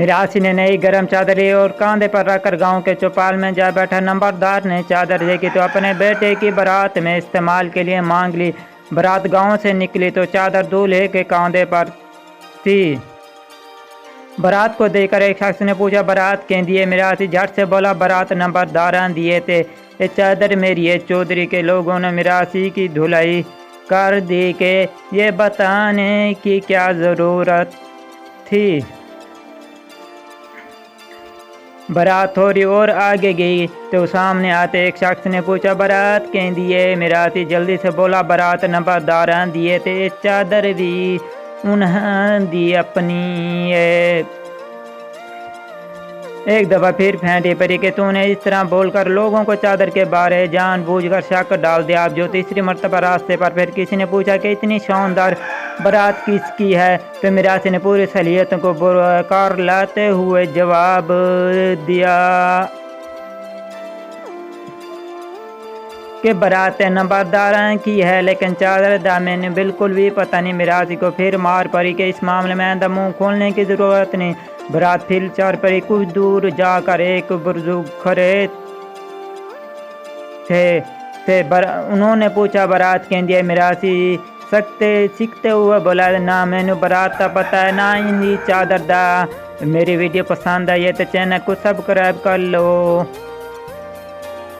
मिरासी ने नई गर्म चादर ली और कांधे पर रखकर गांव के चौपाल में जा बैठा। नंबरदार ने चादर देखी तो अपने बेटे की बारात में इस्तेमाल के लिए मांग ली। बारात गांव से निकली तो चादर दूल्हे के कांधे पर थी। बारात को देखकर एक शख्स ने पूछा, बारात के दिए? मिरासी झट से बोला, बारात नंबरदार दिए थे। ये चादर मेरी है। चौधरी के लोगों ने मिरासी की धुलाई कर दी कि ये बताने की क्या ज़रूरत थी। बारात थोड़ी और आगे गई तो सामने आते एक शख्स ने पूछा, बारात के दिए? मिरासी जल्दी से बोला, बारात नंबरदार दिए थे। चादर भी उन्हें दी अपनी एक दफ़ा फिर फेंटी पड़ी कि तूने इस तरह बोलकर लोगों को चादर के बारे जानबूझकर शक डाल दिया। अब जो तीसरी मर्तबा रास्ते पर फिर किसी ने पूछा कि इतनी शानदार बारात किसकी है, तो मिरासी ने पूरी सलीयत को बुरकार लाते हुए जवाब दिया कि बारात नंबरदार की है, लेकिन चादर दा मैंने बिल्कुल भी पता नहीं। मिरासी को फिर मार पड़ी कि इस मामले में आइंदा मुंह खोलने की ज़रूरत नहीं। बारात फिर चल पड़ी। कुछ दूर जाकर एक बुजुर्ग खड़े थे। उन्होंने पूछा, बारात के दिए? मिरासी सीखते हुए बोला, ना मैंने बारात का पता है, ना इन्हीं चादर दा। मेरी वीडियो पसंद आई है तो चैनल को सब्सक्राइब कर लो।